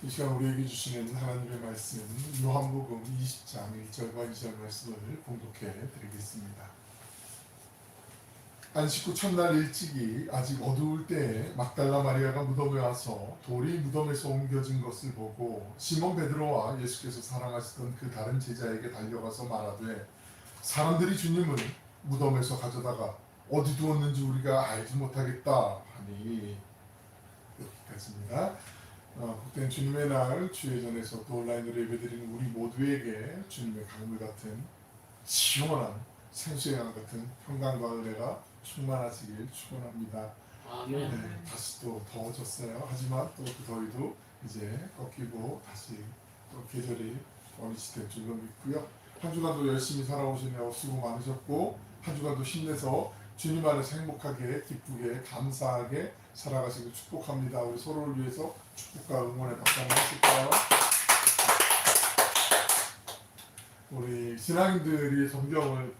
이 시간 우리에게 주시는 하나님의 말씀 요한복음 20장 1절과 2절 말씀을 봉독해 드리겠습니다. 안식 후 첫날 일찍이 아직 어두울 때에 막달라 마리아가 무덤에 와서 돌이 무덤에서 옮겨진 것을 보고 시몬 베드로와 예수께서 사랑하시던 그 다른 제자에게 달려가서 말하되 사람들이 주님을 무덤에서 가져다가 어디 두었는지 우리가 알지 못하겠다 하니. 여기까지입니다. 복된 주님의 날 주의 전에서 또 온라인으로 예배드리는 우리 모두에게 주님의 강물 같은 시원한 생수의 강 같은 평강과 은혜가 충만하시길 축원합니다. 아멘. 네, 다시 또 더워졌어요. 하지만 또 그 더위도 이제 꺾이고 다시 또 계절이 어느 시대 줄로 믿고요. 한 주간도 열심히 살아오시느라고 수고 많으셨고 한 주간도 힘내서 주님 안에서 행복하게 기쁘게 감사하게 살아가시길 축복합니다. 우리 서로를 위해서 축복과 응원의 박수 한번 하실까요? 우리 신앙인들이 성경을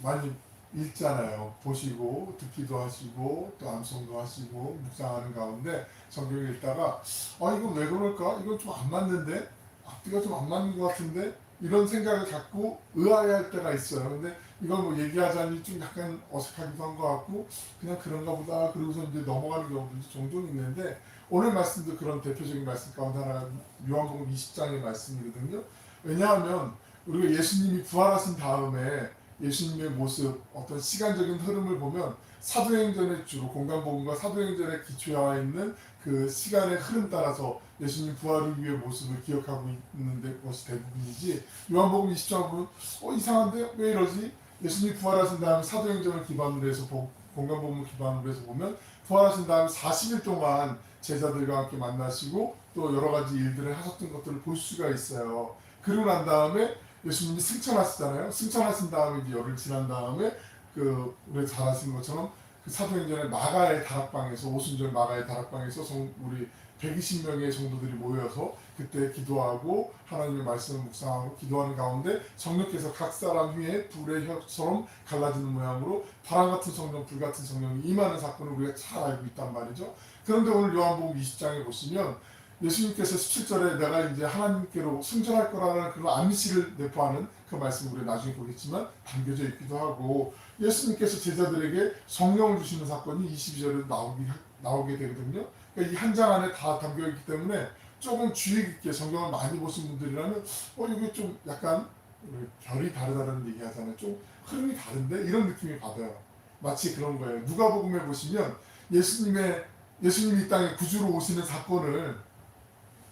많이 읽잖아요. 보시고 듣기도 하시고 또 암송도 하시고 묵상하는 가운데 성경을 읽다가 이건 왜 그럴까? 이건 좀 안 맞는데? 앞뒤가 좀 안 맞는 것 같은데? 이런 생각을 갖고 의아해할 때가 있어요. 근데 이건 뭐 얘기하자니 좀 약간 어색하기도 한 것 같고 그냥 그런가 보다 그러고서 이제 넘어가는 경우도 종종 있는데 오늘 말씀도 그런 대표적인 말씀 가운데 하나가 요한복음 20장의 말씀이거든요. 왜냐하면 우리가 예수님이 부활하신 다음에 예수님의 모습, 어떤 시간적인 흐름을 보면 사도행전의 주로 공간복음과 사도행전에 기초하여 있는 그 시간의 흐름 따라서 예수님 부활을 위해 모습을 기억하고 있는 것이 대부분이지. 요한복음 20장 보면 이상한데 왜 이러지? 예수님이 부활하신 다음에 사도행전을 기반으로 해서 공간복음을 기반으로 해서 보면 부활하신 다음에 40일 동안 제자들과 함께 만나시고 또 여러 가지 일들을 하셨던 것들을 볼 수가 있어요. 그러고 난 다음에 예수님이 승천하시잖아요. 승천하신 다음에 이제 열흘 지난 다음에 우리 잘 아시는 것처럼 그 사도행전의 마가의 다락방에서 오순절 마가의 다락방에서 우리 120명의 성도들이 모여서 그때 기도하고 하나님의 말씀을 묵상하고 기도하는 가운데 성령께서 각 사람 위에 불의 혀처럼 갈라지는 모양으로 바람 같은 성령, 불 같은 성령이 임하는 사건을 우리가 잘 알고 있단 말이죠. 그런데 오늘 요한복음 20장에 보시면 예수님께서 17절에 내가 이제 하나님께로 승천할 거라는 그런 암시를 내포하는 그 말씀 우리 나중에 보겠지만 담겨져 있기도 하고 예수님께서 제자들에게 성령을 주시는 사건이 22절에 나오게 되거든요. 그러니까 이 한 장 안에 다 담겨 있기 때문에 조금 주의 깊게 성경을 많이 보신 분들이라면 이게 좀 약간 결이 다르다는 얘기 하잖아요. 좀 흐름이 다른데 이런 느낌이 받아요. 마치 그런 거예요. 누가복음에 보시면 예수님이 이 땅에 구주로 오시는 사건을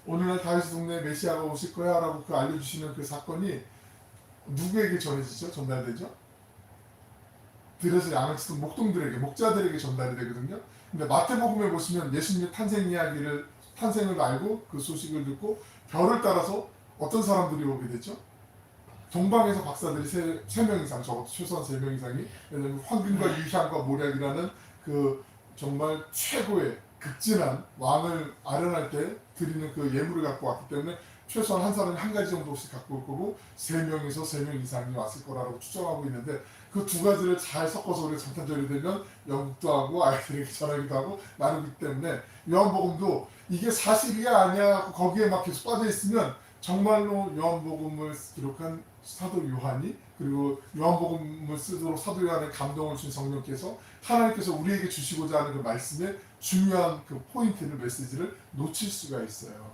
어느 날 다윗 동네에 메시아가 오실 거야 라고 알려주시는 그 사건이 누구에게 전해지죠? 전달되죠? 들에서 양을 치던 목자들에게 전달이 되거든요. 근데 마태복음에 보시면 예수님의 탄생을 알고 그 소식을 듣고 별을 따라서 어떤 사람들이 오게 되죠? 동방에서 박사들이 3명 이상, 적어도 최소한 3명 이상이, 왜냐하면 황금과 유향과 모략이라는 그 정말 최고의 극진한 왕을 아련할 때 드리는 그 예물을 갖고 왔기 때문에 최소한 한 사람이 한 가지 정도씩 갖고 올 거고 3명에서 3명 이상이 왔을 거라고 추정하고 있는데 그 두 가지를 잘 섞어서 우리가 성탄절이 되면 영국도 하고 아이들에게 전하기도 하고 나누기 때문에 요한복음도 이게 사실이야 아니야 거기에 막 계속 빠져 있으면 정말로 요한복음을 기록한 사도 요한이 그리고 요한복음을 쓰도록 사도 요한의 감동을 주신 성령께서 하나님께서 우리에게 주시고자 하는 그 말씀의 중요한 그 포인트를 메시지를 놓칠 수가 있어요.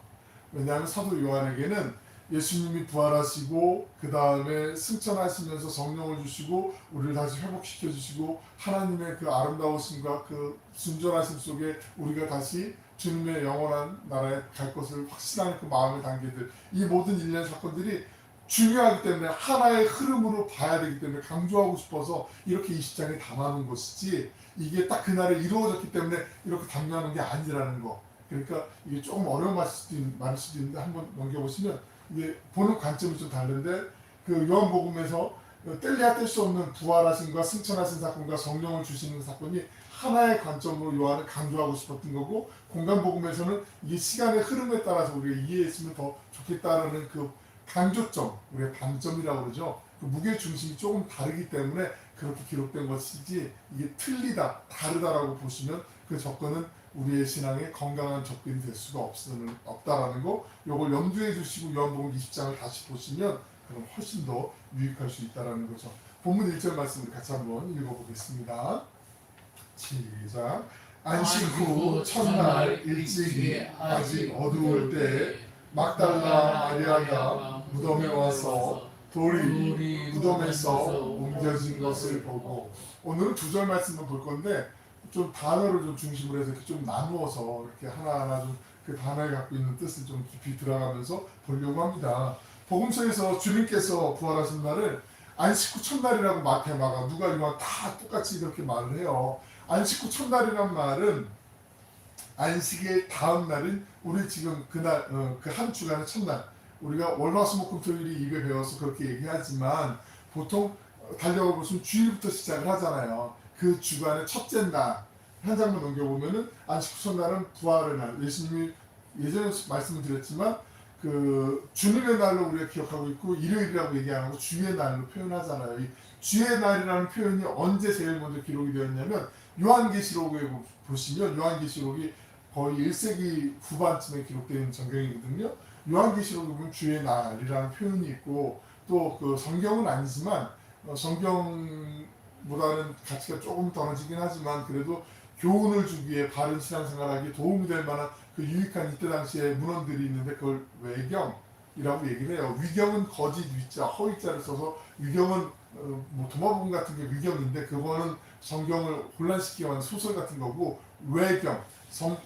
왜냐하면 사도 요한에게는 예수님이 부활하시고 그 다음에 승천하시면서 성령을 주시고 우리를 다시 회복시켜 주시고 하나님의 그 아름다우심과 그 순전하심 속에 우리가 다시 주님의 영원한 나라에 갈 것을 확신하는 그 마음의 단계들 이 모든 일련 사건들이 중요하기 때문에 하나의 흐름으로 봐야 되기 때문에 강조하고 싶어서 이렇게 20장에 담아놓은 것이지 이게 딱 그날에 이루어졌기 때문에 이렇게 담겨놓은 게 아니라는 거. 그러니까 이게 조금 어려운 말일 수도 있는데 한번 넘겨보시면 이게 보는 관점이 좀 다른데 그 요한복음에서 뗄래야 뗄 수 없는 부활하신과 승천하신 사건과 성령을 주시는 사건이 하나의 관점으로 요한을 강조하고 싶었던 거고 공간복음에서는 이게 시간의 흐름에 따라서 우리가 이해했으면 더 좋겠다라는 그 강조점, 우리가 방점이라고 그러죠. 그 무게 중심이 조금 다르기 때문에 그렇게 기록된 것이지 이게 틀리다, 다르다라고 보시면 그 접근은 우리의 신앙에 건강한 접근이 될 수가 없다라는 거, 요걸 염두해 주시고 요한복음 20장을 다시 보시면 그럼 훨씬 더 유익할 수 있다라는 거죠. 본문 1절 말씀을 같이 한번 읽어보겠습니다. 시작. 안식 후 첫날 일찍이 아직 어두울 때 막달라 마리아가 무덤에 와서 돌이 무덤에서 옮겨진 것을 보고, 오늘은 2절 말씀을 볼 건데 좀 단어를 좀 중심으로 해서 이렇게 좀 나누어서 이렇게 하나하나 좀 그 단어에 갖고 있는 뜻을 좀 깊이 들어가면서 보려고 합니다. 복음서에서 주님께서 부활하신 날을 안식 후 첫날이라고 마태, 마가, 누가, 요한 다 똑같이 이렇게 말을 해요. 안식 후 첫날이란 말은 안식의 다음 날은 우리 지금 그날 그 한 주간의 첫날, 우리가 월화수목금토일이 입에 배워서 그렇게 얘기하지만 보통 달력을 보시면 주일부터 시작을 하잖아요. 그 주간의 첫째 날 한 장만 넘겨보면은 안식 후 첫날은 부활의 날, 예수님이 예전에 말씀을 드렸지만 그 주님의 날로 우리가 기억하고 있고 일요일이라고 얘기 안 하고 주의 날로 표현하잖아요. 이 주의 날이라는 표현이 언제 제일 먼저 기록이 되었냐면 요한계시록에 보시면 요한계시록이 거의 1세기 후반쯤에 기록된 성경이거든요. 요한계시록에 보면 주의 날이라는 표현이 있고 또 그 성경은 아니지만 성경보다는 가치가 조금 떨어지긴 하지만 그래도 교훈을 주기에 바른 신앙생활하기에 도움이 될 만한 그 유익한 이때 당시에 문헌들이 있는데 그걸 외경이라고 얘기를 해요. 위경은 거짓 위자, 허위자를 써서 위경은 뭐 도마뱀 같은 게 위경인데 그거는 성경을 혼란시키게 만든 소설 같은 거고, 외경,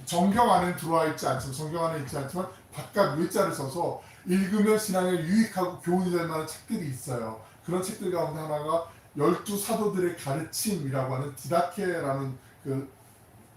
정경 안에 들어와 있지 않지만 성경 안에 있지 않지만 바깥 외자를 써서 읽으면 신앙에 유익하고 교훈이 될 만한 책들이 있어요. 그런 책들 가운데 하나가 12사도들의 가르침이라고 하는 디다케라는 그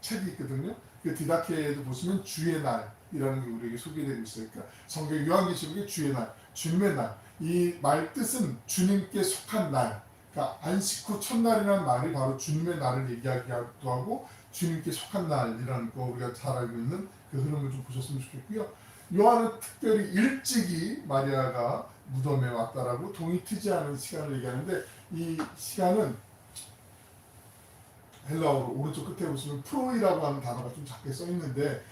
책이 있거든요. 그 디다케에도 보시면 주의 날이라는 게 우리에게 소개되고 있어요. 그러니까 성경 요한계시록의 주의 날, 주님의 날, 이 말 뜻은 주님께 속한 날. 그러니까 안식 후 첫날이라는 말이 바로 주님의 날을 얘기하기도 하고 주님께 속한 날이라는 거 우리가 잘 알고 있는 그 흐름을 좀 보셨으면 좋겠고요. 요한은 특별히 일찍이 마리아가 무덤에 왔다라고 동이 트지 않은 시간을 얘기하는데 이 시간은 헬라어로 오른쪽 끝에 보시면 프로이라고 하는 단어가 좀 작게 써 있는데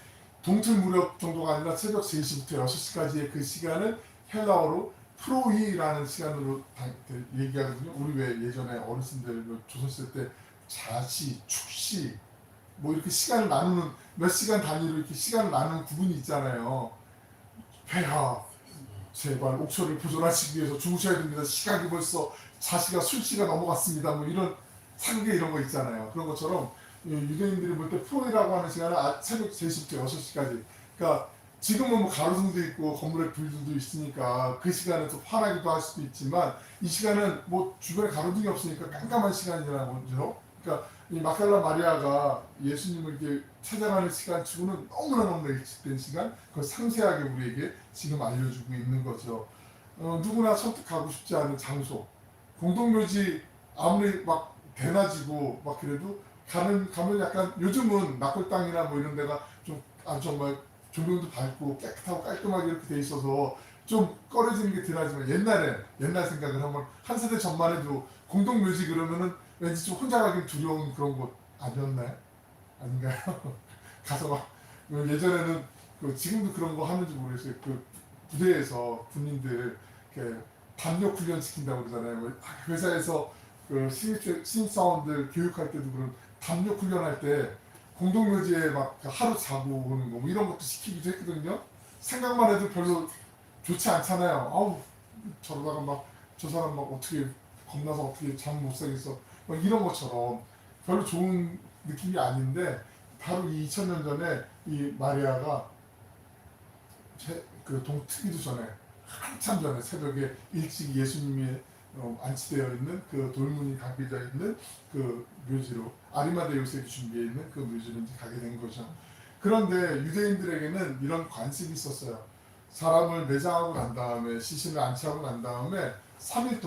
동틀 무렵 정도가 아니라 새벽 3시부터 6시까지의 그 시간을 헬라어로 프로이라는 시간으로 얘기하거든요. 우리 왜 예전에 어르신들 조선시대 때 자시, 축시 뭐 이렇게 시간을 나누는 몇 시간 단위로 이렇게 시간을 나누는 구분이 있잖아요. 폐하 제발 옥초를 보존하시기 위해서 주무셔야 됩니다. 시각이 벌써 자시가 술시가 넘어갔습니다. 뭐 이런 상계 이런 거 있잖아요. 그런 것처럼 유대인들이 볼 때 프로이라고 하는 시간은 새벽 3시부터 6시까지. 그러니까 지금은 뭐 가로등도 있고 건물에 불들도 있으니까 그 시간은 또 환하기도 할 수도 있지만 이 시간은 뭐 주변에 가로등이 없으니까 깜깜한 시간이라는 거죠. 그러니까 이 막달라 마리아가 예수님을 이렇게 찾아가는 시간치고는 너무나 일찍된 시간, 그걸 상세하게 우리에게 지금 알려주고 있는 거죠. 누구나 선택하고 싶지 않은 장소, 공동묘지 아무리 막 대낮이고 막 그래도 가면 약간 요즘은 낙골당이나 뭐 이런 데가 좀 정말 조명도 밝고 깨끗하고 깔끔하게 이렇게 돼 있어서 좀 꺼려지는 게 덜하지만 옛날 생각을 하면 한 세대 전만 해도 공동묘지 그러면은 왠지 좀 혼자 가기 두려운 그런 곳 아니었나요? 아닌가요? 가서 막 예전에는 지금도 그런 거 하는지 모르겠어요. 그 부대에서 군인들 이렇게 담력 훈련 시킨다고 그러잖아요. 회사에서 그 신입사원들 교육할 때도 그런 담력 훈련할 때 공동묘지에 막 하루 자고 오는 거 뭐 이런 것도 시키기도 했거든요. 생각만 해도 별로 좋지 않잖아요. 아우 저러다가 막 저 사람 막 어떻게 겁나서 어떻게 잠 못 자겠어 막 이런 것처럼 별로 좋은 느낌이 아닌데 바로 이 2000년 전에 이 마리아가 그 동트기도 전에 한참 전에 새벽에 일찍 예수님이 안치되어 있는 그 돌문이 감겨져 있는 그 묘지로 아리마대 요셉이 준비해 있는 그 묘지로 이제 가게 된 거죠. 그런데 유대인들에게는 이런 관습이 있었어요. 사람을 매장하고 난 다음에 시신을 안치하고 난 다음에 3일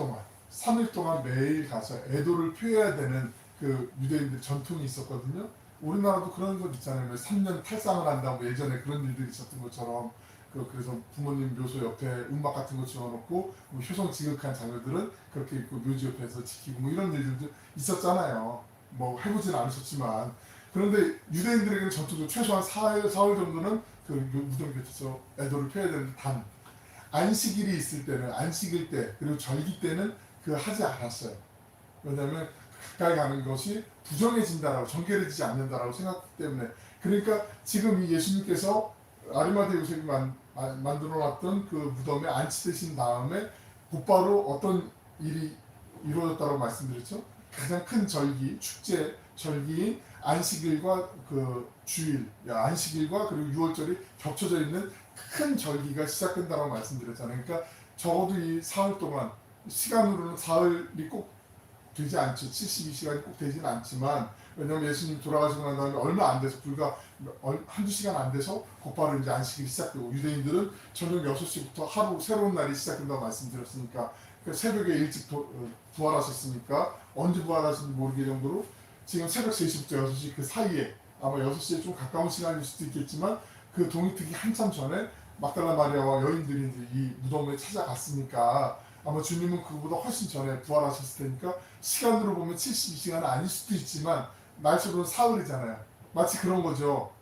동안 매일 가서 애도를 표해야 되는 그 유대인들 전통이 있었거든요. 우리나라도 그런 것 있잖아요. 3년 탈상을 한다고 예전에 그런 일들이 있었던 것처럼 그래서 부모님 묘소 옆에 음악 같은 거 지어놓고 뭐 효성지극한 자녀들은 그렇게 있고 묘지 옆에서 지키고 뭐 이런 일들도 있었잖아요. 뭐 해보진 않으셨지만 그런데 유대인들에게는 전투도 최소한 사흘 정도는 그 무덤 곁에서 애도를 펴야 되는데 단 안식일이 있을 때는 안식일 때 그리고 절기 때는 그 하지 않았어요. 왜냐하면 가까이 가는 것이 부정해진다라고 정결해지지 않는다라고 생각하기 때문에 그러니까 지금 이 예수님께서 아리마대 요셉이 만들어놨던 그 무덤에 안치되신 다음에 곧바로 어떤 일이 이루어졌다고 말씀드렸죠. 가장 큰 절기, 축제 절기인 안식일과 그 주일, 안식일과 그리고 유월절이 겹쳐져 있는 큰 절기가 시작된다고 말씀드렸잖아요. 그러니까 적어도 이 사흘 동안 시간으로는 사흘이 꼭 되지 않죠. 72시간이 꼭 되지는 않지만 왜냐하면 예수님 돌아가시고 난 다음에 얼마 안 돼서 불과 한두 시간 안 돼서 곧바로 이제 안식일이 시작되고 유대인들은 저녁 6시부터 하루 새로운 날이 시작된다고 말씀드렸으니까 그러니까 새벽에 일찍 부활하셨으니까 언제 부활하신지 모르게 정도로 지금 새벽 3시부터 6시 그 사이에 아마 6시에 좀 가까운 시간일 수도 있겠지만 그 동이특이 한참 전에 막달라 마리아와 여인들이 이제 이 무덤에 찾아갔으니까 아마 주님은 그보다 훨씬 전에 부활하셨을 테니까 시간으로 보면 72시간은 아닐 수도 있지만 날짜로는 사흘이잖아요. 마치 그런 거죠.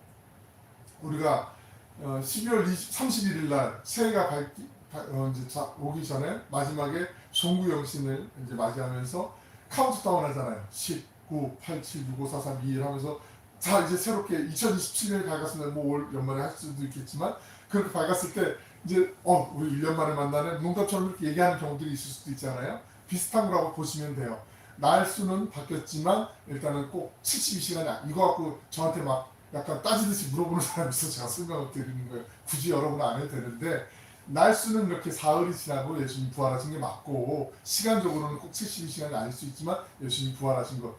우리가 12월 31일 날 새해가 이제 오기 전에 마지막에 종구영신을 이제 맞이하면서 카운트다운 하잖아요. 19, 8, 7, 6, 5, 4, 3, 2, 1 하면서 자 이제 새롭게 2027년이 밝았으면 뭐 올 연말에 할 수도 있겠지만 그렇게 밝았을 때 이제 우리 1년 만에 만나는 농담처럼 이렇게 얘기하는 경우들이 있을 수도 있잖아요. 비슷한 거라고 보시면 돼요. 날수는 바뀌었지만 일단은 꼭 72시간이 이거 갖고 저한테 막 약간 따지듯이 물어보는 사람이 있어서 제가 설명을 드리는 거예요. 굳이 여러분은 안 해도 되는데 날수는 이렇게 사흘이 지나고 예수님 부활하신 게 맞고 시간적으로는 꼭 72시간이 아닐 수 있지만 예수님 부활하신 것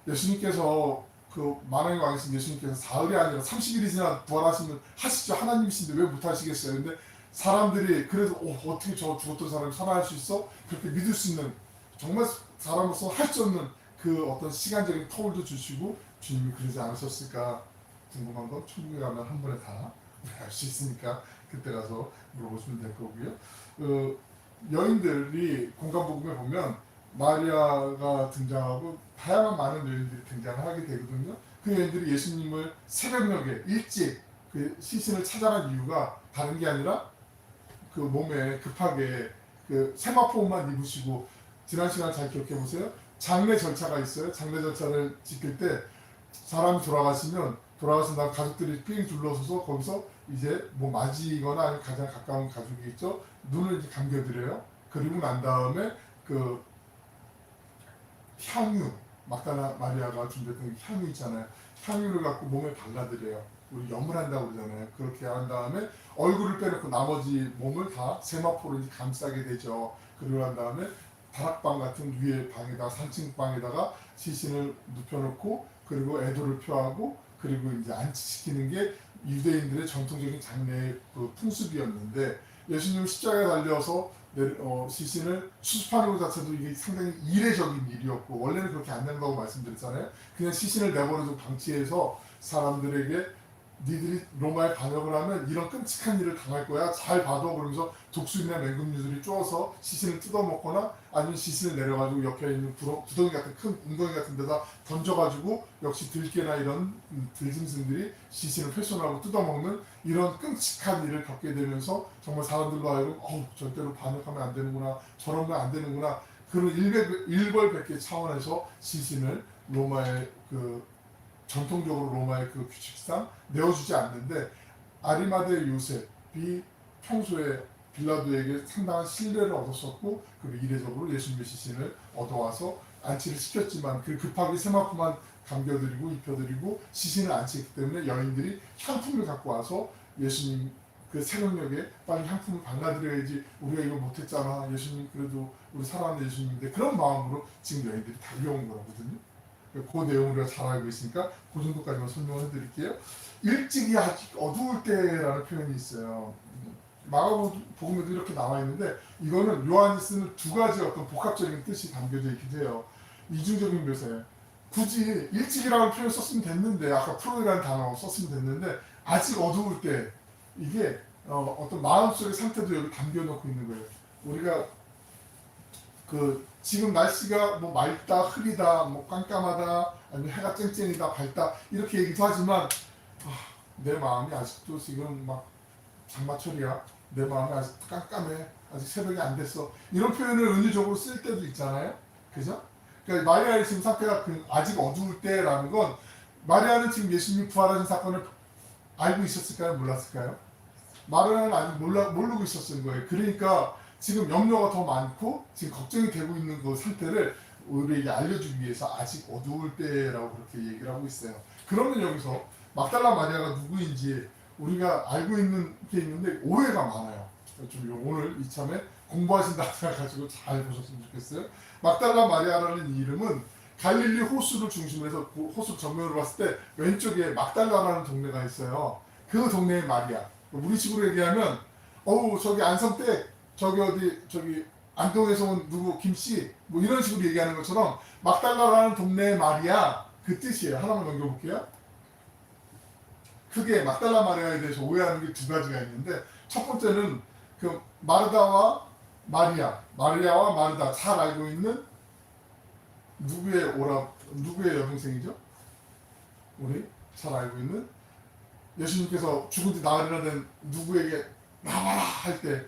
예수님께서 그 만왕의 왕이신 예수님께서 사흘이 아니라 30일이 지나 부활하시면 하시죠. 하나님이신데 왜 못하시겠어요. 근데 사람들이 그래도 어떻게 저 죽었던 사람이 살아날 수 있어? 그렇게 믿을 수 있는 정말 사람으로서 할 수 없는 그 어떤 시간적인 터울도 주시고 주님이 그러지 않으셨을까 궁금한 건 천국에 가면 한 번에 다 알 수 있으니까 그때 가서 물어보시면 될 거고요. 여인들이 공간복음에 보면 마리아가 등장하고 다양한 많은 여인들이 등장을 하게 되거든요. 그 여인들이 예수님을 새벽녘에 일찍 그 시신을 찾아간 이유가 다른 게 아니라 그 몸에 급하게 그 세마포만 입으시고 지난 시간 잘 기억해 보세요. 장례 절차가 있어요. 장례 절차를 지킬 때 사람이 돌아가시면 돌아가신 다음 가족들이 삥 둘러서서 거기서 이제 뭐 맞이거나 아니면 가장 가까운 가족이 있죠. 눈을 이제 감겨드려요. 그리고 난 다음에 그 향유 막달라 마리아가 준비했던 향유 있잖아요. 향유를 갖고 몸에 발라드려요. 우리 염을한다고 그러잖아요. 그렇게 한 다음에 얼굴을 빼놓고 나머지 몸을 다 세마포로 이제 감싸게 되죠. 그러고 난 다음에 다락방 같은 위에 방에다가 3층 방에다가 시신을 눕혀놓고 그리고 애도를 표하고 그리고 이제 안치시키는 게 유대인들의 전통적인 장례의 그 풍습이었는데 예수님 십자가에 달려서 시신을 수습하는 것 자체도 이게 상당히 이례적인 일이었고 원래는 그렇게 안 된다고 말씀드렸잖아요. 그냥 시신을 내버려두고 방치해서 사람들에게 니들이 로마에 반역을 하면 이런 끔찍한 일을 당할 거야. 잘 봐도 그러면서 독수리나 맹금류들이 쪼아서 시신을 뜯어먹거나 아니면 시신을 내려가지고 옆에 있는 구덩이 같은 큰 웅덩이 같은 데다 던져가지고 역시 들깨나 이런 들짐승들이 시신을 훼손하고 뜯어먹는 이런 끔찍한 일을 겪게 되면서 정말 사람들로 하여금 절대로 반역하면 안 되는구나 저러면 안 되는구나 그런 일벌백계 차원에서 시신을 로마의 그 전통적으로 로마의 그 규칙상 내어주지 않는데 아리마대 요셉이 평소에 빌라도에게 상당한 신뢰를 얻었었고 그리고 이례적으로 예수님의 시신을 얻어와서 안치를 시켰지만 그 급하게 세마포만 감겨드리고 입혀드리고 시신을 안치했기 때문에 여인들이 향품을 갖고 와서 예수님 그 새벽녘에 빨리 향품을 발라드려야지 우리가 이거 못했잖아 예수님 그래도 우리 사랑하는 예수님인데 그런 마음으로 지금 여인들이 달려온 거거든요. 그 내용을 우리가 잘 알고 있으니까 그 정도까지만 설명을 해드릴게요. 일찍이 아직 어두울 때라는 표현이 있어요. 마가복음에도 이렇게 나와 있는데 이거는 요한이 쓰는 두 가지 어떤 복합적인 뜻이 담겨져 있기도 해요. 이중적인 묘사예요. 굳이 일찍이라는 표현을 썼으면 됐는데 아까 프로이라는 단어 썼으면 됐는데 아직 어두울 때 이게 어떤 마음속의 상태도 여기 담겨놓고 있는 거예요. 우리가 그 지금 날씨가 뭐 맑다, 흐리다, 뭐 깜깜하다, 아니면 해가 쨍쨍이다 밝다 이렇게 얘기도 하지만 내 마음이 아직도 지금 막 장마철이야. 내 마음이 아직 깜깜해. 아직 새벽이 안 됐어. 이런 표현을 은유적으로 쓸 때도 있잖아요. 그죠? 그러니까 마리아의 지금 상태가 아직 어두울 때라는 건 마리아는 지금 예수님이 부활하신 사건을 알고 있었을까요? 몰랐을까요? 마리아는 아직 모르고 있었을 거예요. 그러니까 지금 염려가 더 많고 지금 걱정이 되고 있는 그 상태를 우리에게 알려주기 위해서 아직 어두울 때라고 그렇게 얘기를 하고 있어요. 그러면 여기서 막달라 마리아가 누구인지 우리가 알고 있는 게 있는데 오해가 많아요. 좀 오늘 이참에 공부하신다고 생각하시고 잘 보셨으면 좋겠어요. 막달라 마리아라는 이 이름은 갈릴리 호수를 중심으로 해서 그 호수 정면으로 봤을 때 왼쪽에 막달라라는 동네가 있어요. 그 동네의 마리아. 우리 식으로 얘기하면 저기 안성댁 저기 안동에서 온 누구 김씨 뭐 이런 식으로 얘기하는 것처럼 막달라라는 동네의 마리아 그 뜻이에요. 하나만 넘겨볼게요. 크게 막달라 마리아에 대해서 오해하는 게 두 가지가 있는데 첫 번째는 그 마르다와 마리아와 마르다 잘 알고 있는 누구의 여동생이죠? 우리 잘 알고 있는 예수님께서 죽은 지 나흘이나 된 누구에게 나와라 할 때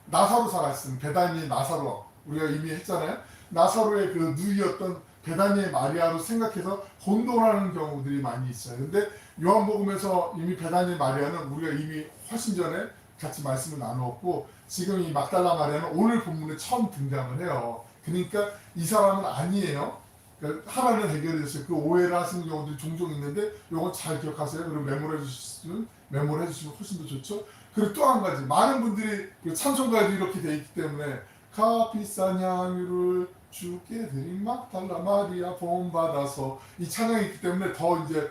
나사로 살았음 베다니의 나사로 우리가 이미 했잖아요. 나사로의 그 누이였던 베다니의 마리아로 생각해서 혼돈하는 경우들이 많이 있어요. 근데 요한복음에서 이미 베다니의 마리아는 우리가 이미 훨씬 전에 같이 말씀을 나누었고 지금 이 막달라 마리아는 오늘 본문에 처음 등장을 해요. 그러니까 이 사람은 아니에요. 그러니까 하나는 해결해 주세요. 그 오해를 하시는 경우들이 종종 있는데 이건 잘 기억하세요. 그리고 메모해 주시면 훨씬 더 좋죠. 그리고 또 한 가지 많은 분들이 찬송가에도 이렇게 돼 있기 때문에 비싼 향유를 주께 드린 막달라 마리아 본받아서 이 찬양이 있기 때문에 더 이제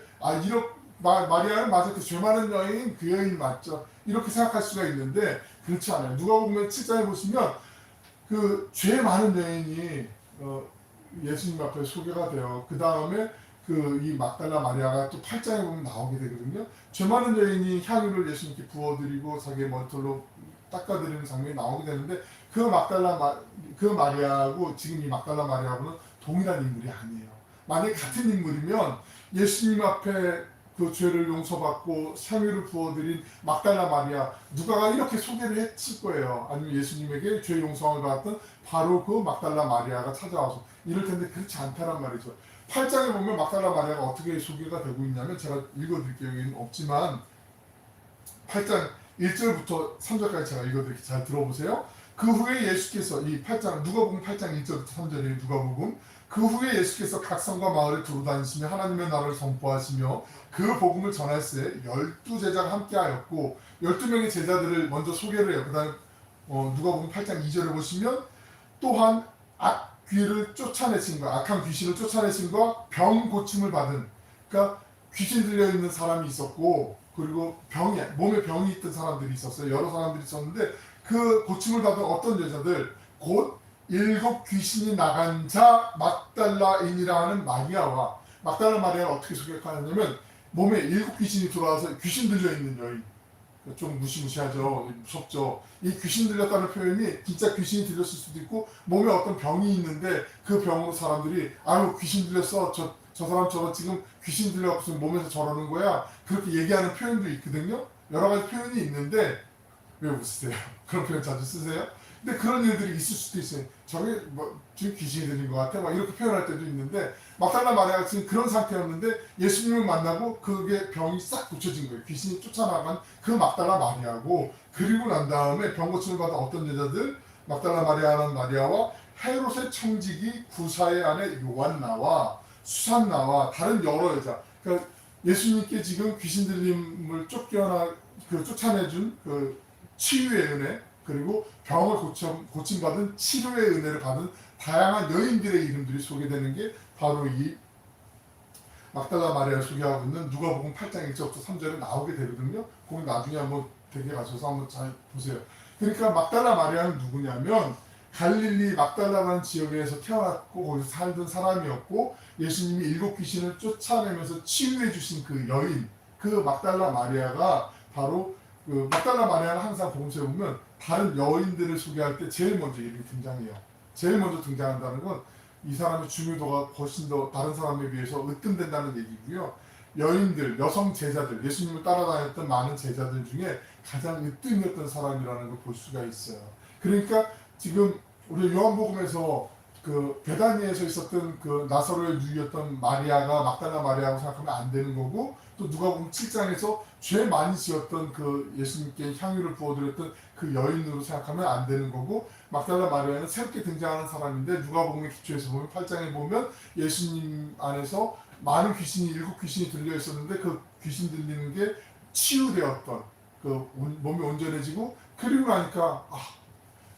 마리아는 맞아 그 죄 많은 여인 그 여인 맞죠 이렇게 생각할 수가 있는데 그렇지 않아요. 누가복음 7장에 보시면 그 죄 많은 여인이 예수님 앞에 소개가 돼요. 그 다음에 이 막달라 마리아가 또 8장에 보면 나오게 되거든요. 죄 많은 여인이 향유를 예수님께 부어드리고 자기의 머리털로 닦아드리는 장면이 나오게 되는데 그 마리아하고 지금 이 막달라 마리아하고는 동일한 인물이 아니에요. 만약에 같은 인물이면 예수님 앞에 그 죄를 용서받고 향유를 부어드린 막달라 마리아 누가가 이렇게 소개를 했을 거예요. 아니면 예수님에게 죄 용서를 받았던 바로 그 막달라 마리아가 찾아와서 이럴 텐데 그렇지 않다란 말이죠. 8장에 보면 막달라 마리아가 어떻게 소개가 되고 있냐면 제가 읽어드릴게요. 여기는 없지만 8장 1절부터 3절까지 제가 읽어드릴게요. 잘 들어보세요. 그 후에 예수께서 이 8장 누가복음 8장 1절부터 3절에 누가복음 그 후에 예수께서 각 성과 마을에 두루다니시며 하나님의 나라를 선포하시며 그 복음을 전할새 12제자가 함께하였고 12명의 제자들을 먼저 소개를 해요. 그 다음 누가복음 8장 2절에 보시면 또한 악귀를 쫓아내신 것, 악한 귀신을 쫓아내신 것, 병 고침을 받은 그러니까 귀신 들려있는 사람이 있었고 그리고 몸에 병이 있던 사람들이 있었어요. 여러 사람들이 있었는데 그 고침을 받은 어떤 여자들 곧 7 귀신이 나간 자 막달라인이라 하는 마리아와 막달라 마리아를 어떻게 소개하냐면 몸에 7 귀신이 들어와서 귀신 들려있는 여인 좀 무시무시하죠. 무섭죠. 이 귀신 들렸다는 표현이 진짜 귀신이 들렸을 수도 있고 몸에 어떤 병이 있는데 그 병으로 사람들이 아유 귀신 들렸어 저 사람 지금 귀신 들려서 몸에서 저러는 거야 그렇게 얘기하는 표현도 있거든요. 여러 가지 표현이 있는데 왜 웃으세요? 그런 표현 자주 쓰세요? 근데 그런 일들이 있을 수도 있어요. 저게 지금 귀신이 들린 것 같아 막 이렇게 표현할 때도 있는데 막달라 마리아가 지금 그런 상태였는데 예수님을 만나고 그게 병이 싹 고쳐진 거예요. 귀신이 쫓아나간 그 막달라 마리아고 그리고 난 다음에 병 고침을 받은 어떤 여자들 막달라 마리아라는 마리아와 헤롯의 청지기 구사의 아내 요한나와 수산나와 다른 여러 여자 그러니까 예수님께 지금 귀신 들림을 쫓아내준 그 치유의 은혜 그리고 병을 고침받은 치료의 은혜를 받은 다양한 여인들의 이름들이 소개되는 게 바로 이 막달라 마리아를 소개하고 있는 누가복음 8장 1절부터 3절에 나오게 되거든요. 거기 나중에 한번 댁에 가셔서 한번 잘 보세요. 그러니까 막달라 마리아는 누구냐면 갈릴리 막달라라는 지역에서 태어났고 거기서 살던 사람이었고 예수님이 7 귀신을 쫓아내면서 치유해 주신 그 여인 그 막달라 마리아가 바로 그 막달라 마리아는 항상 복음서에 보면 다른 여인들을 소개할 때 제일 먼저 이름이 등장해요. 제일 먼저 등장한다는 건 이 사람의 중요도가 훨씬 더 다른 사람에 비해서 으뜸된다는 얘기고요. 여인들, 여성 제자들, 예수님을 따라다녔던 많은 제자들 중에 가장 으뜸이었던 사람이라는 걸 볼 수가 있어요. 그러니까 지금 우리 요한복음에서 그 베다니에서 있었던 그 나사로의 누이였던 마리아가 막달라 마리아라고 생각하면 안 되는 거고, 또 누가복음 7장에서 죄 많이 지었던 그 예수님께 향유를 부어드렸던 그 여인으로 생각하면 안 되는 거고, 막달라 마리아는 새롭게 등장하는 사람인데 누가복음의 기초에서 보면 8장에 보면 예수님 안에서 많은 귀신이 7귀신이 들려 있었는데 그 귀신 들리는 게 치유되었던, 그 몸이 온전해지고, 그리고 나니까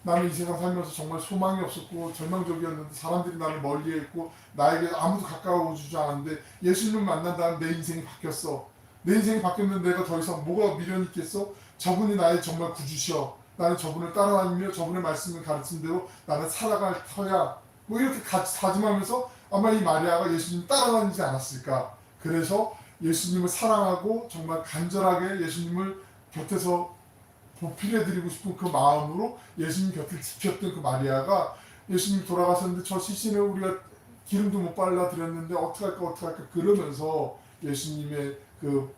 나는 이 세상 살면서 정말 소망이 없었고 절망적이었는데 사람들이 나를 멀리했고 나에게 아무도 가까워 주지 않았는데 예수님을 만난 다음 내 인생이 바뀌었어. 내 인생이 바뀌었는데 내가 더 이상 뭐가 미련이 있겠어? 저분이 나의 정말 구주셔. 나는 저분을 따라다니며 저분의 말씀을 가르친 대로 나는 살아갈 터야. 뭐 이렇게 다짐하면서 아마 이 마리아가 예수님 따라다니지 않았을까. 그래서 예수님을 사랑하고 정말 간절하게 예수님을 곁에서 보필해드리고 싶은 그 마음으로 예수님 곁을 지켰던 그 마리아가 예수님 돌아가셨는데 저 시신을 우리가 기름도 못 발라드렸는데 어떡할까 그러면서 예수님의 그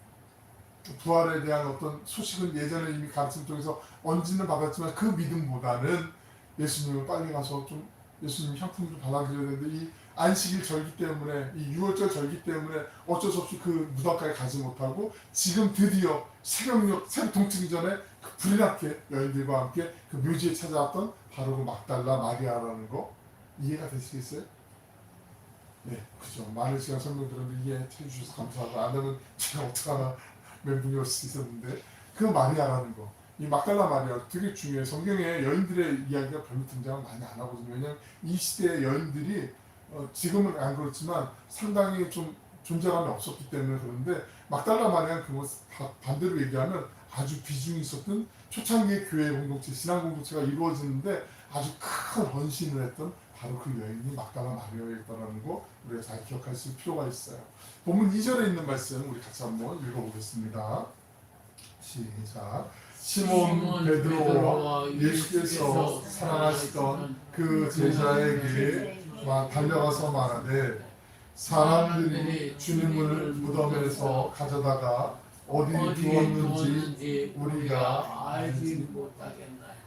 부활에 대한 어떤 소식은 예전에 이미 가르침 통해서 언지는 받았지만 그 믿음보다는 예수님을 빨리 가서 좀 예수님 향품 좀 발라드려야 되는데 이 안식일 절기 때문에 이 6월절 절기 때문에 어쩔 수 없이 그 무덤까지 가지 못하고 지금 드디어 새벽 동치기 전에 그 불이 나게 여인들과 함께 그 묘지에 찾아왔던 바로 그 막달라 마리아라는 거 이해가 되시겠어요? 네, 그죠. 많은 시간 설명 들었는데 이해해 주셔서 감사하고 안 하면 제가 어떡하나 멘붕이 올 수 있었는데 그 마리아라는 거, 이 막달라 마리아 되게 중요해요. 성경에 여인들의 이야기가 별로 등장을 많이 안 하거든요. 왜냐하면 이 시대의 여인들이 지금은 안 그렇지만 상당히 좀 존재감이 없었기 때문에 그런데 막달라 마리아는 그거 반대로 얘기하면 아주 비중이 있었던 초창기의 교회 공동체, 신앙 공동체가 이루어지는데 아주 큰 헌신을 했던 바로 그 여인이 막달라 마리아였다는 거 우리가 잘 기억하실 필요가 있어요. 본문 2절에 있는 말씀 우리 같이 한번 읽어보겠습니다. 시작. 시몬 베드로와 예수께서 사랑하시던 그 제자에게 달려가서 말하되 사람들이 주님을 무덤에서 가져다가 어디 두었는지 우리가 알지 못하겠나요?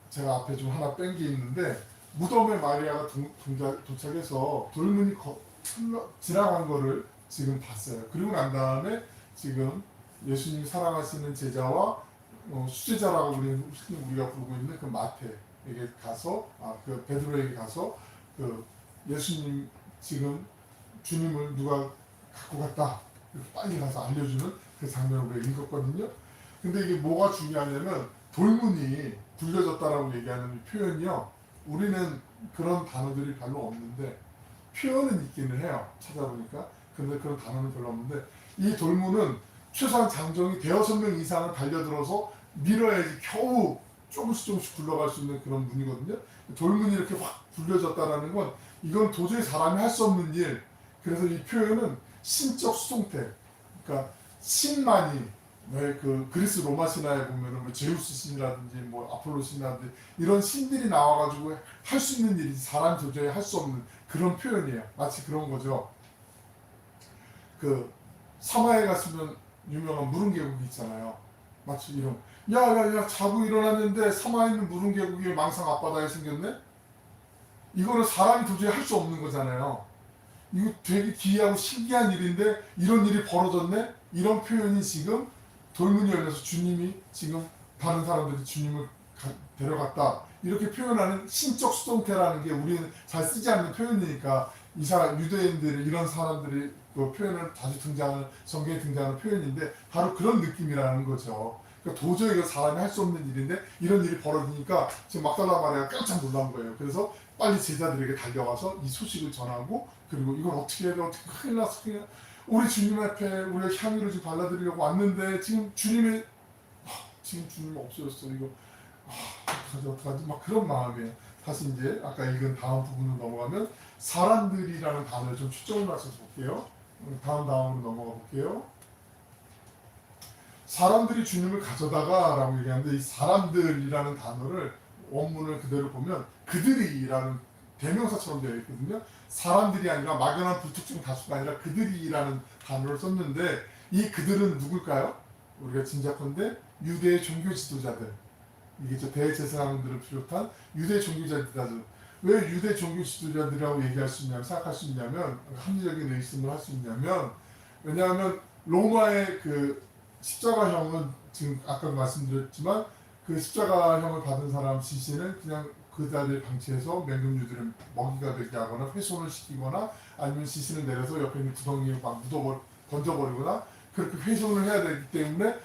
제가 앞에 좀 하나 뺀 게 있는데 무덤에 마리아가 도착해서 돌문이 지나간 거를 지금 봤어요. 그리고 난 다음에 지금 예수님 사랑하시는 제자와 수제자라고 우리가 부르고 있는 그 마태에게 가서 그 베드로에게 가서 그 예수님 지금 주님을 누가 갖고 갔다 이렇게 빨리 가서 알려주는 그 장면을 우리가 읽었거든요. 근데 이게 뭐가 중요하냐면 돌문이 굴려졌다라고 얘기하는 표현이요. 우리는 그런 단어들이 별로 없는데 표현은 있기는 해요. 찾아보니까. 근데 그런 단어는 별로 없는데 이 돌문은 최소한 장정이 6명 이상은 달려들어서 밀어야지 겨우 조금씩 굴러갈 수 있는 그런 문이거든요. 돌문이 이렇게 확 굴려졌다라는 건 이건 도저히 사람이 할 수 없는 일. 그래서 이 표현은 신적 수동태. 그러니까 신만이 그 그리스 로마 신화에 보면은 뭐 제우스 신이라든지 뭐 아폴로 신이라든지 이런 신들이 나와가지고 할 수 있는 일이 사람 도저히 할 수 없는 그런 표현이에요. 마치 그런 거죠. 그 사마에 갔으면 유명한 무릉계곡이 있잖아요. 마치 이런 야야야 자고 일어났는데 사마에 있는 무릉계곡이 망상 앞바다에 생겼네? 이거는 사람이 도저히 할 수 없는 거잖아요. 이거 되게 기이하고 신기한 일인데 이런 일이 벌어졌네? 이런 표현이 지금 돌문이 열려서 주님이 지금 다른 사람들이 주님을 데려갔다 이렇게 표현하는 신적 수동태라는 게 우리는 잘 쓰지 않는 표현이니까 유대인들이 이런 사람들이 그 표현을 자주 등장하는 성경에 등장하는 표현인데 바로 그런 느낌이라는 거죠. 그러니까 도저히 사람이 할 수 없는 일인데 이런 일이 벌어지니까 지금 막달라 마리아가 깜짝 놀란 거예요. 그래서 빨리 제자들에게 달려가서 이 소식을 전하고 그리고 이걸 어떻게 해야 돼? 어떻게 큰일 났어? 우리 주님 앞에 우리가 향유를 좀 발라드리려고 왔는데 지금 주님이 없어졌어. 이거 어떡하지? 막 그런 마음이에요. 다시 이제 아까 읽은 다음 부분으로 넘어가면 사람들이라는 단어를 좀 추정을 맞춰서 볼게요. 다음으로 넘어가 볼게요. 사람들이 주님을 가져다가 라고 얘기하는데 이 사람들이라는 단어를 원문을 그대로 보면 그들이라는 대명사처럼 되어 있거든요. 사람들이 아니라 막연한 불특정 다수가 아니라 그들이라는 단어를 썼는데 이 그들은 누굴까요? 우리가 짐작컨대 유대의 종교 지도자들, 이게 저 대제사장들을 비롯한 유대 종교 지도자들. 왜 유대 종교 지도자들이라고 얘기할 수 있냐면, 생각할 수 있냐면, 합리적인 의심을 할 수 있냐면, 왜냐하면 로마의 그 십자가형은 지금 아까 말씀드렸지만 그 십자가형을 받은 사람 시신은 그냥 그 자리에 방치해서 맹금류들을 먹이가 되게 하거나 훼손을 시키거나 아니면 시신을 내려서 옆에 있는 구덩이에 막 던져버리거나 그렇게 훼손을 해야 되기 때문에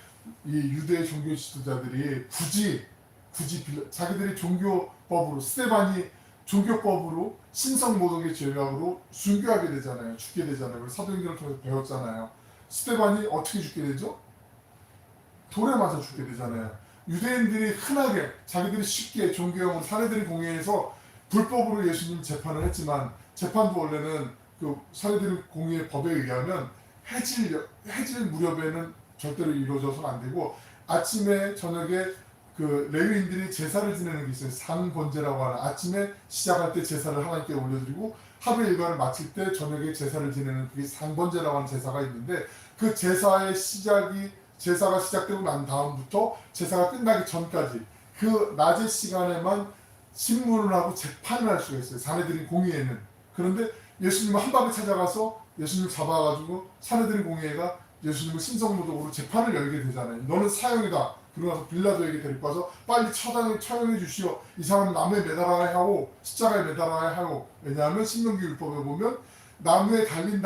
이 유대 종교 지도자들이 굳이 자기들이 종교법으로 스테반이 종교법으로 신성모독의 죄악으로 순교하게 되잖아요. 죽게 되잖아요. 사도행전을 통해서 배웠잖아요. 스테반이 어떻게 죽게 되죠? 돌에 맞아 죽게 되잖아요. 유대인들이 흔하게 자기들이 쉽게 종교형으로 사내들인 공회에서 불법으로 예수님 재판을 했지만 재판도 원래는 그 사내들인 공회의 법에 의하면 해질 무렵에는 절대로 이루어져서는 안 되고 아침에 저녁에 그 레위인들이 제사를 지내는 게 있어요. 상번제라고 하는 아침에 시작할 때 제사를 하나님께 올려드리고 하루 일과를 마칠 때 저녁에 제사를 지내는 그게 상번제라고 하는 제사가 있는데 그 제사가 시작되고 난 다음부터 제사가 끝나기 전까지 그 낮의 시간에만 신문을 하고 재판을 할 수가 있어요. 사내들인 공의회는. 그런데 예수님을 한 밤에 찾아가서 예수님을 잡아가지고 사내들인 공의회가 예수님을 신성모독으로 재판을 열게 되잖아요. 너는 사형이다. 그러고 나서 빌라도에게 데리고 와서 빨리 처형해 주시오. 이 사람은 나무에 매달아야 하고 십자가에 매달아야 하고. 왜냐하면 신명기 율법에 보면 나무에 달린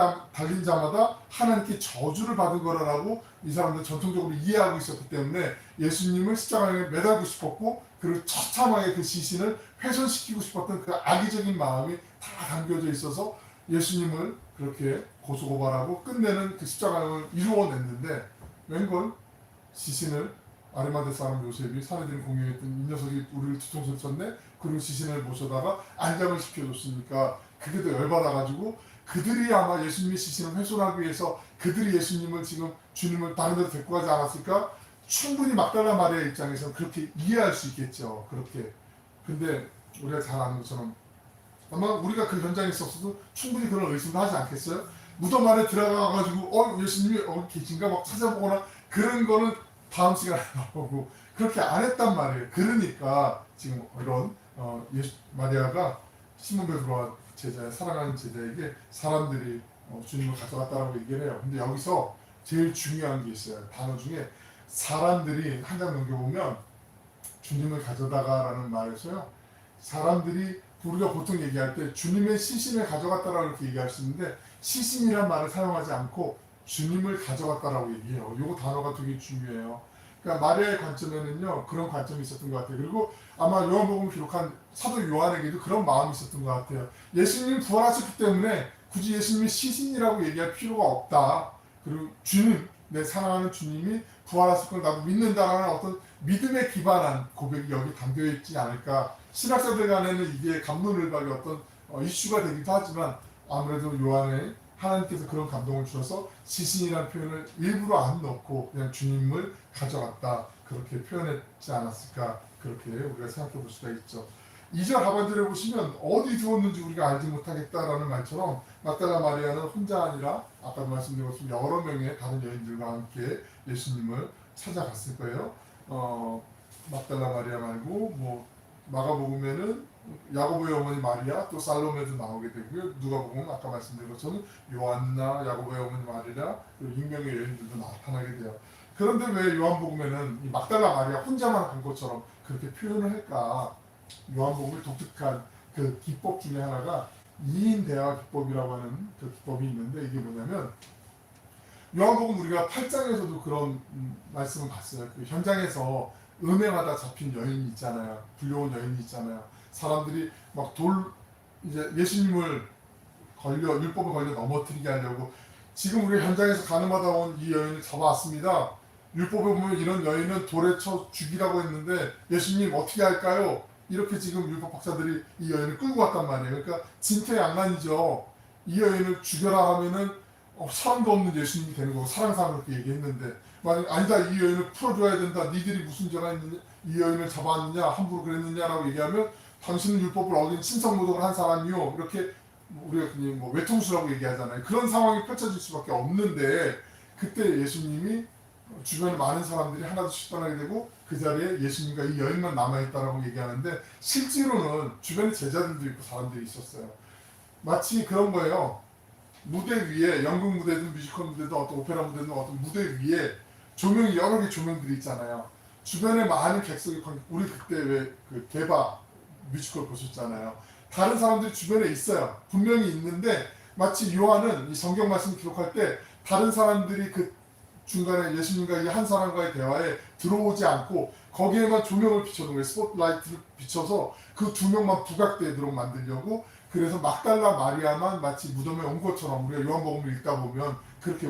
자마다 하나님께 저주를 받은 거라고 이 사람들 전통적으로 이해하고 있었기 때문에 예수님을 십자가에 매달고 싶었고 그리고 처참하게 그 시신을 훼손시키고 싶었던 그 악의적인 마음이 다 담겨져 있어서 예수님을 그렇게 고소고발하고 끝내는 그 십자가를 이루어냈는데 웬걸 시신을 아리마대 사람 요셉이 사내들인 공유했던 이 녀석이 우리를 뒤통수를 쳤네. 그리고 시신을 모셔다가 안장을 시켜줬으니까 그게 더 열받아가지고 그들이 아마 예수님의 시신을 훼손하기 위해서 그들이 예수님을 지금 주님을 다른 데로 데리고 가지 않았을까? 충분히 막달라 마리아 입장에서는 그렇게 이해할 수 있겠죠. 그렇게. 근데 우리가 잘 아는 것처럼 아마 우리가 그 현장에 있었어도 충분히 그런 의심도 하지 않겠어요? 무덤 안에 들어가가지고 예수님이 계신가 막 찾아보거나 그런 거는 다음 시간에 나오고 그렇게 안 했단 말이에요. 그러니까 지금 이런 마리아가 시몬 베드로와 사랑하는 제자에게 사람들이 주님을 가져갔다라고 얘기를 해요. 근데 여기서 제일 중요한 게 있어요. 단어 중에 사람들이 한 장 넘겨보면 주님을 가져다가라는 말에서요. 사람들이 우리가 보통 얘기할 때 주님의 시신을 가져갔다라고 이렇게 얘기할 수 있는데 시신이란 말을 사용하지 않고 주님을 가져갔다라고 얘기해요. 이거 단어가 되게 중요해요. 그러니까 마리아의 관점에는요 그런 관점이 있었던 것 같아요. 그리고 아마 요한복음을 기록한 사도 요한에게도 그런 마음이 있었던 것 같아요. 예수님이 부활하셨기 때문에 굳이 예수님이 시신이라고 얘기할 필요가 없다. 그리고 주님, 내 사랑하는 주님이 부활하실 걸 나도 믿는다라는 어떤 믿음에 기반한 고백이 여기 담겨 있지 않을까. 신학자들 간에는 이게 갑론을박의 어떤 이슈가 되기도 하지만 아무래도 요한의 하나님께서 그런 감동을 주셔서 시신이라는 표현을 일부러 안 넣고 그냥 주님을 가져갔다 그렇게 표현했지 않았을까 그렇게 우리가 생각해 볼 수가 있죠. 2절 하반절에 보시면 어디 두었는지 우리가 알지 못하겠다라는 말처럼 막달라 마리아는 혼자 아니라 아까도 말씀드린 것처럼 여러 명의 다른 여인들과 함께 예수님을 찾아갔을 거예요. 막달라 마리아 말고 뭐 마가복음에는 야고보의 어머니 마리아 또 살로메도 나오게 되고요. 누가복음은 아까 말씀드린 것처럼 요한나 야고보의 어머니 마리아 그리고 익명의 여인들도 나타나게 돼요. 그런데 왜 요한복음에는 이 막달라 마리아 혼자만 간 것처럼 그렇게 표현을 할까? 요한복음의 독특한 그 기법 중에 하나가 2인 대화 기법이라고 하는 그 기법이 있는데 이게 뭐냐면 요한복음 우리가 8장에서도 그런 말씀을 봤어요. 그 현장에서 음행하다 잡힌 여인이 있잖아요. 불려온 여인이 있잖아요. 사람들이 막 이제 예수님을 율법에 걸려 넘어뜨리게 하려고 지금 우리 현장에서 가늠하다 온 이 여인을 잡아왔습니다. 율법에 보면 이런 여인은 돌에 쳐 죽이라고 했는데 예수님 어떻게 할까요? 이렇게 지금 율법 박사들이 이 여인을 끌고 왔단 말이에요. 그러니까 진퇴양난이죠. 이 여인을 죽여라 하면은 사랑도 없는 예수님이 되는 거고 사랑사랑 그렇게 얘기했는데 만약 아니다 이 여인을 풀어줘야 된다 니들이 무슨 죄가 있느냐 이 여인을 잡아왔느냐 함부로 그랬느냐라고 얘기하면 당신은 율법을 어긴 신성모독을 한 사람이요 이렇게 우리가 그냥 뭐 외통수라고 얘기하잖아요. 그런 상황이 펼쳐질 수밖에 없는데 그때 예수님이 주변에 많은 사람들이 하나둘씩 떠나게 되고 그 자리에 예수님과 이 여인만 남아있다라고 얘기하는데 실제로는 주변에 제자들도 있고 사람들이 있었어요. 마치 그런 거예요. 무대 위에 연극 무대든 뮤지컬 무대든 어떤 오페라 무대든 어떤 무대 위에 조명이 여러 개 조명들이 있잖아요. 주변에 많은 객석이 우리 그때 왜 그 개바 뮤지컬 보셨잖아요. 다른 사람들이 주변에 있어요. 분명히 있는데 마치 요한은 이 성경 말씀 기록할 때 다른 사람들이 그 중간에 예수님과 이 한 사람과의 대화에 들어오지 않고 거기에만 조명을 비춰놓은 거예요. 스포트라이트를 비춰서 그 두 명만 부각되도록 만들려고. 그래서 막달라 마리아만 마치 무덤에 온 것처럼 우리가 요한복음을 읽다 보면 그렇게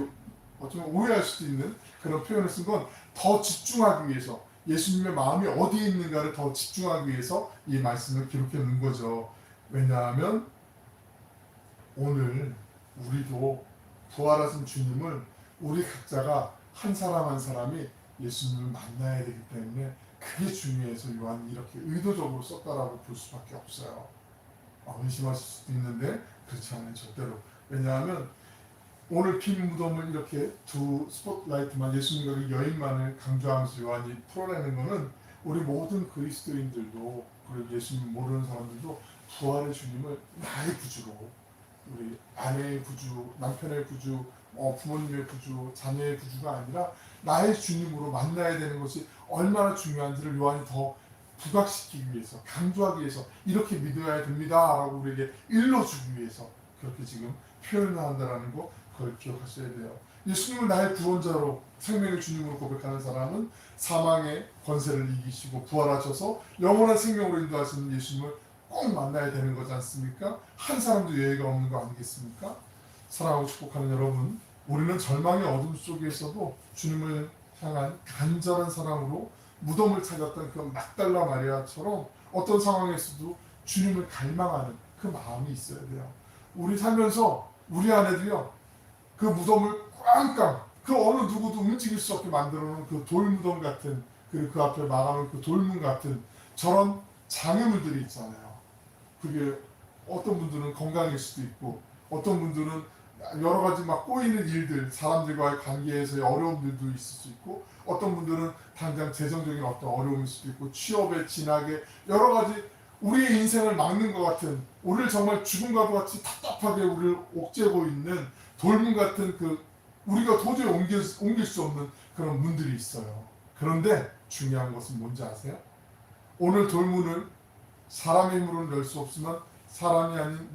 어쩌면 오해할 수도 있는 그런 표현을 쓴 건 더 집중하기 위해서 예수님의 마음이 어디에 있는가를 더 집중하기 위해서 이 말씀을 기록해 놓은 거죠. 왜냐하면 오늘 우리도 부활하신 주님을 우리 각자가 한 사람 한 사람이 예수님을 만나야 되기 때문에 그게 중요해서 요한이 이렇게 의도적으로 썼다라고 볼 수밖에 없어요. 의심하실 수도 있는데 그렇지 않아요. 절대로. 왜냐하면 오늘 빈 무덤을 이렇게 두 스포트라이트만 예수님과 그 여인만을 강조하면서 요한이 풀어내는 것은 우리 모든 그리스도인들도 그리고 예수님 모르는 사람들도 부활의 주님을 나의 구주로 우리 아내의 구주, 남편의 구주, 부모님의 구주, 자녀의 구주가 아니라 나의 주님으로 만나야 되는 것이 얼마나 중요한지를 요한이 더 부각시키기 위해서, 강조하기 위해서 이렇게 믿어야 됩니다 라고 우리에게 일러주기 위해서 그렇게 지금 표현을 한다는 거 그걸 기억하셔야 돼요. 예수님을 나의 구원자로 생명의 주님으로 고백하는 사람은 사망의 권세를 이기시고 부활하셔서 영원한 생명으로 인도하시는 예수님을 꼭 만나야 되는 거지 않습니까? 한 사람도 예외가 없는 거 아니겠습니까? 사랑하고 축복하는 여러분, 우리는 절망의 어둠 속에서도 주님을 향한 간절한 사랑으로 무덤을 찾았던 그 막달라 마리아처럼 어떤 상황에서도 주님을 갈망하는 그 마음이 있어야 돼요. 우리 살면서 우리 안에도요, 그 무덤을 꽝꽝 그 어느 누구도 움직일 수 없게 만들어놓은 그 돌무덤 같은 그리고 그 앞에 막아놓은 그 돌문 같은 저런 장애물들이 있잖아요. 그게 어떤 분들은 건강일 수도 있고 어떤 분들은 여러 가지 막 꼬이는 일들 사람들과의 관계에서의 어려움들도 있을 수 있고 어떤 분들은 당장 재정적인 어떤 어려움일 수도 있고 취업에 진학에 여러 가지 우리의 인생을 막는 것 같은 우리를 정말 죽음과도 같이 답답하게 우리를 옥죄고 있는 돌문 같은 그 우리가 도저히 옮길 수 없는 그런 문들이 있어요. 그런데 중요한 것은 뭔지 아세요? 오늘 돌문을 사람의 힘으로는 열 수 없지만 사람이 아닌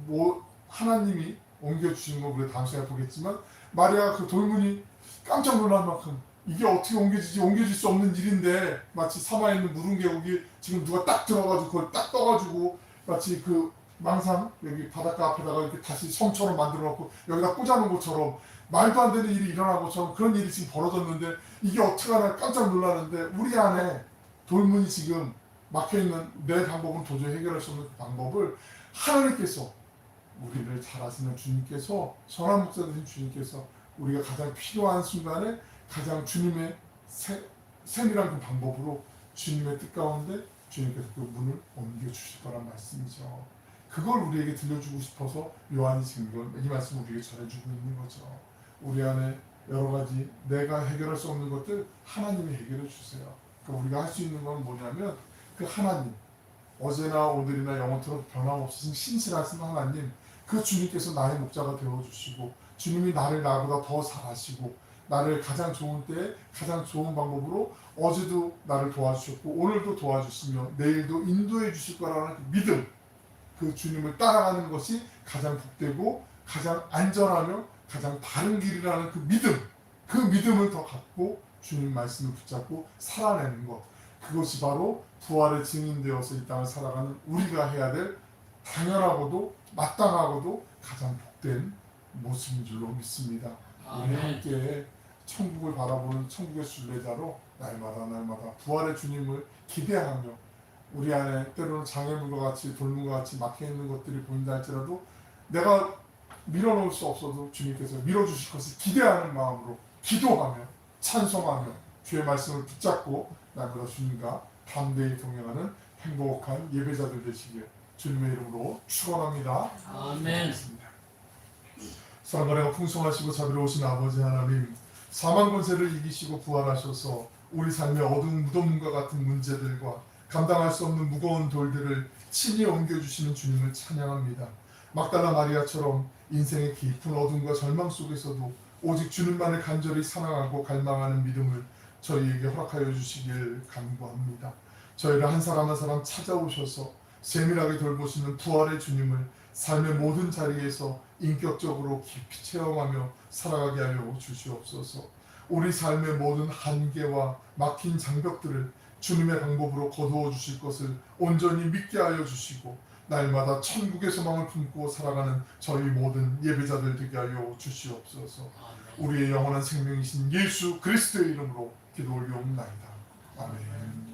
하나님이 옮겨주신 거 우리가 다음 시간에 보겠지만 마리아가 그 돌문이 깜짝 놀랄 만큼 이게 어떻게 옮겨질 수 없는 일인데 마치 사마에 있는 묵은 계곡이 지금 누가 딱 들어가지고 그걸 딱 떠가지고 마치 그 망상 여기 바닷가 앞에다가 이렇게 다시 성처럼 만들어 놓고 여기다 꽂아놓은 것처럼 말도 안 되는 일이 일어난 것처럼 그런 일이 지금 벌어졌는데 이게 어떻게 하나 깜짝 놀라는데 우리 안에 돌문이 지금 막혀있는 내 방법은 도저히 해결할 수 없는 그 방법을 하나님께서 우리를 잘 아시는 주님께서 선한 목자 되신 주님께서 우리가 가장 필요한 순간에 가장 주님의 세밀한 그 방법으로 주님의 뜻 가운데 주님께서 그 문을 옮겨주실 거란 말씀이죠. 그걸 우리에게 들려주고 싶어서 요한이 지금 이 말씀을 우리에게 전해주고 있는 거죠. 우리 안에 여러 가지 내가 해결할 수 없는 것들 하나님이 해결해 주세요. 그러니까 우리가 할 수 있는 건 뭐냐면 그 하나님 어제나 오늘이나 영원토록 변함없으신 신실하신 하나님 그 주님께서 나의 목자가 되어주시고 주님이 나를 나보다 더 잘 아시고 나를 가장 좋은 때에 가장 좋은 방법으로 어제도 나를 도와주셨고 오늘도 도와주시며 내일도 인도해 주실 거라는 그 믿음 그 주님을 따라가는 것이 가장 복되고 가장 안전하며 가장 바른 길이라는 그 믿음 그 믿음을 더 갖고 주님 말씀을 붙잡고 살아내는 것 그것이 바로 부활의 증인되어서 이 땅을 살아가는 우리가 해야 될 당연하고도 마땅하고도 가장 복된 모습인 줄로 믿습니다. 우리 함께 천국을 바라보는 천국의 순례자로 날마다 부활의 주님을 기대하며 우리 안에 때로는 장애물과 같이 돌문과 같이 막혀있는 것들이 보인다 할지라도 내가 밀어놓을 수 없어도 주님께서 밀어주실 것을 기대하는 마음으로 기도하며 찬송하며 주의 말씀을 붙잡고 날마다 주님과 담대히 동행하는 행복한 예배자들 되시길 주님의 이름으로 축원합니다. 아멘. 사랑과 풍성하시고 자비로우신 아버지 하나님, 사망 권세를 이기시고 부활하셔서 우리 삶의 어두운 무덤과 같은 문제들과 감당할 수 없는 무거운 돌들을 친히 옮겨주시는 주님을 찬양합니다. 막달라 마리아처럼 인생의 깊은 어둠과 절망 속에서도 오직 주님만을 간절히 사랑하고 갈망하는 믿음을 저희에게 허락하여 주시길 간구합니다. 저희를 한 사람 한 사람 찾아오셔서 세밀하게 돌보시는 부활의 주님을 삶의 모든 자리에서 인격적으로 깊이 체험하며 살아가게 하여 주시옵소서. 우리 삶의 모든 한계와 막힌 장벽들을 주님의 방법으로 거두어 주실 것을 온전히 믿게 하여 주시고 날마다 천국의 소망을 품고 살아가는 저희 모든 예배자들 되게 하여 주시옵소서. 우리의 영원한 생명이신 예수 그리스도의 이름으로 기도 올리옵나이다. 아멘.